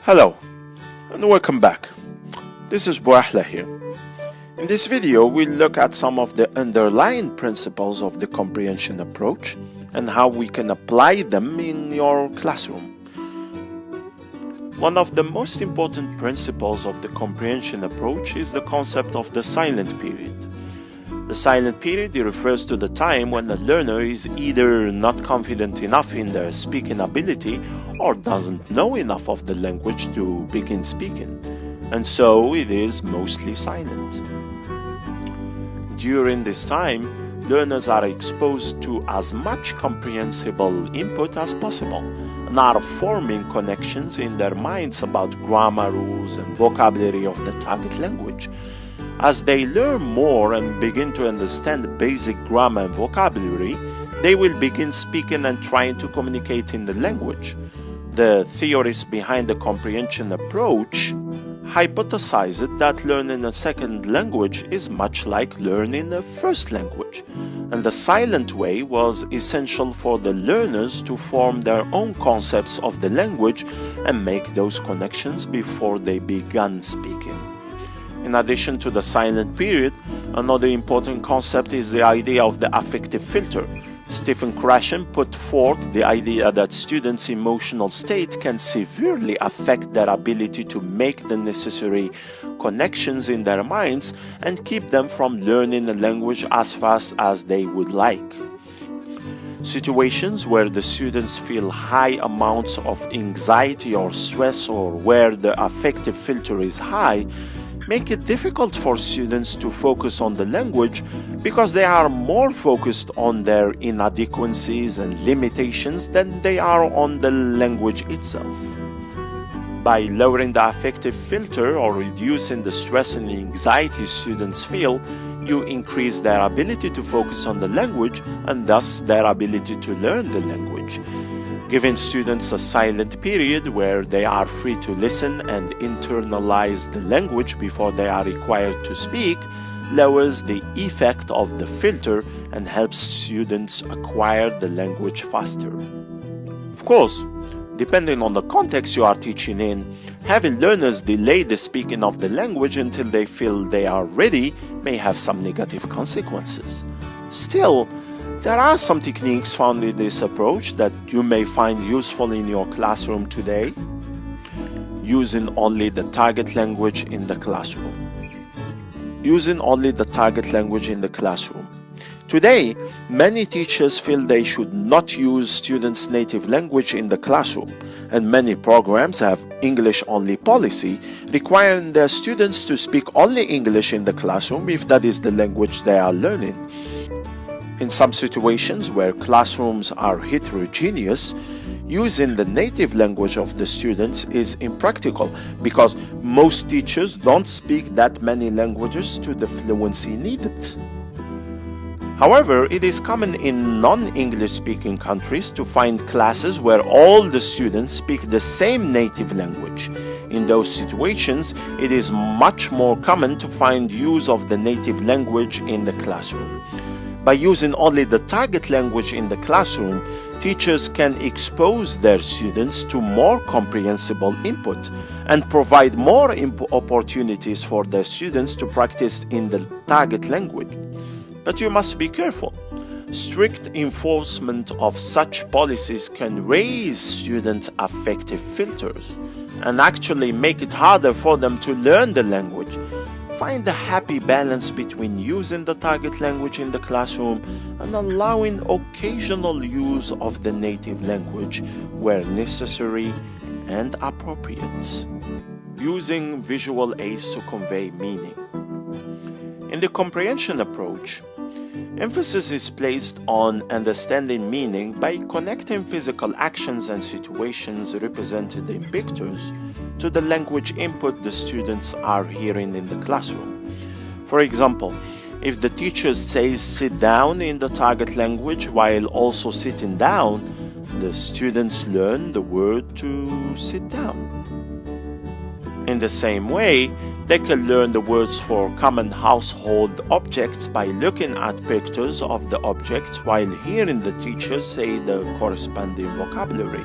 Hello and welcome back. This is Bouahla here. In this video, we'll look at some of the underlying principles of the comprehension approach and how we can apply them in your classroom. One of the most important principles of the comprehension approach is the concept of the silent period. The silent period refers to the time when the learner is either not confident enough in their speaking ability or doesn't know enough of the language to begin speaking, and so it is mostly silent. During this time, learners are exposed to as much comprehensible input as possible and are forming connections in their minds about grammar rules and vocabulary of the target language. As they learn more and begin to understand basic grammar and vocabulary, they will begin speaking and trying to communicate in the language. The theorists behind the comprehension approach hypothesized that learning a second language is much like learning a first language, and the silent way was essential for the learners to form their own concepts of the language and make those connections before they began speaking. In addition to the silent period, another important concept is the idea of the affective filter. Stephen Krashen put forth the idea that students' emotional state can severely affect their ability to make the necessary connections in their minds and keep them from learning the language as fast as they would like. Situations where the students feel high amounts of anxiety or stress, or where the affective filter is high, make it difficult for students to focus on the language because they are more focused on their inadequacies and limitations than they are on the language itself. By lowering the affective filter or reducing the stress and anxiety students feel, you increase their ability to focus on the language and thus their ability to learn the language. Giving students a silent period where they are free to listen and internalize the language before they are required to speak lowers the effect of the filter and helps students acquire the language faster. Of course, depending on the context you are teaching in, having learners delay the speaking of the language until they feel they are ready may have some negative consequences. Still, there are some techniques found in this approach that you may find useful in your classroom today. Using only the target language in the classroom. Using only the target language in the classroom. Today, many teachers feel they should not use students' native language in the classroom, and many programs have English-only policy, requiring their students to speak only English in the classroom if that is the language they are learning. In some situations where classrooms are heterogeneous, using the native language of the students is impractical because most teachers don't speak that many languages to the fluency needed. However, it is common in non-English speaking countries to find classes where all the students speak the same native language. In those situations, it is much more common to find use of the native language in the classroom. By using only the target language in the classroom, teachers can expose their students to more comprehensible input and provide more opportunities for their students to practice in the target language. But you must be careful. Strict enforcement of such policies can raise students' affective filters and actually make it harder for them to learn the language. Find a happy balance between using the target language in the classroom and allowing occasional use of the native language where necessary and appropriate. Using visual aids to convey meaning. In the comprehension approach, emphasis is placed on understanding meaning by connecting physical actions and situations represented in pictures to the language input the students are hearing in the classroom. For example, if the teacher says sit down in the target language while also sitting down, the students learn the word to sit down. In the same way, they can learn the words for common household objects by looking at pictures of the objects while hearing the teacher say the corresponding vocabulary.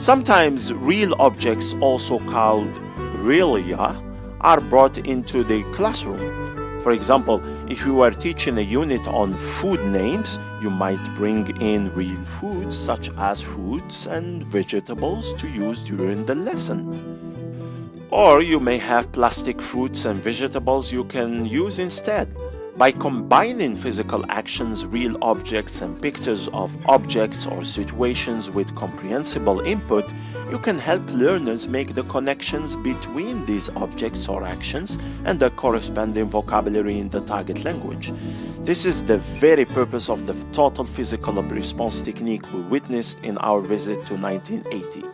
Sometimes real objects, also called realia, are brought into the classroom. For example, if you are teaching a unit on food names, you might bring in real foods such as fruits and vegetables to use during the lesson. Or you may have plastic fruits and vegetables you can use instead. By combining physical actions, real objects, and pictures of objects or situations with comprehensible input, you can help learners make the connections between these objects or actions and the corresponding vocabulary in the target language. This is the very purpose of the total physical response technique we witnessed in our visit to 1980.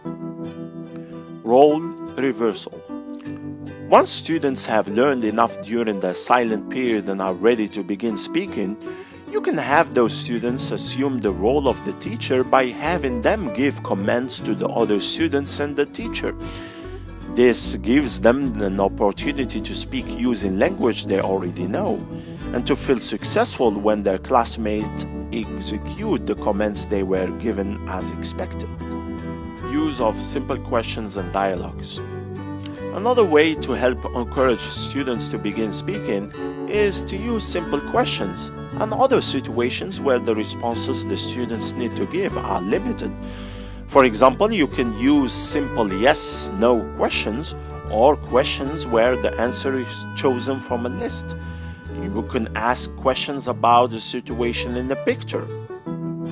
Role reversal. Once students have learned enough during the silent period and are ready to begin speaking, you can have those students assume the role of the teacher by having them give commands to the other students and the teacher. This gives them an opportunity to speak using language they already know, and to feel successful when their classmates execute the commands they were given as expected. Use of simple questions and dialogues. Another way to help encourage students to begin speaking is to use simple questions and other situations where the responses the students need to give are limited. For example, you can use simple yes/no questions or questions where the answer is chosen from a list. You can ask questions about the situation in the picture,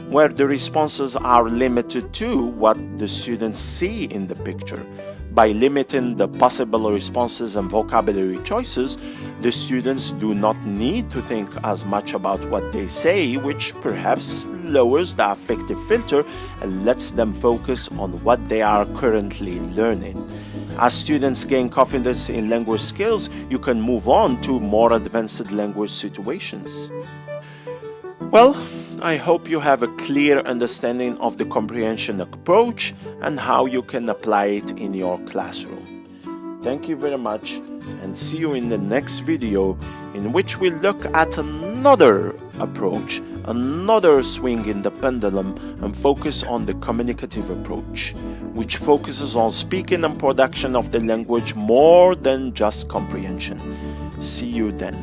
where the responses are limited to what the students see in the picture. By limiting the possible responses and vocabulary choices, the students do not need to think as much about what they say, which perhaps lowers the affective filter and lets them focus on what they are currently learning. As students gain confidence in language skills, you can move on to more advanced language situations. Well, I hope you have a clear understanding of the comprehension approach and how you can apply it in your classroom. Thank you very much, and see you in the next video, in which we'll look at another approach, another swing in the pendulum, and focus on the communicative approach, which focuses on speaking and production of the language more than just comprehension. See you then.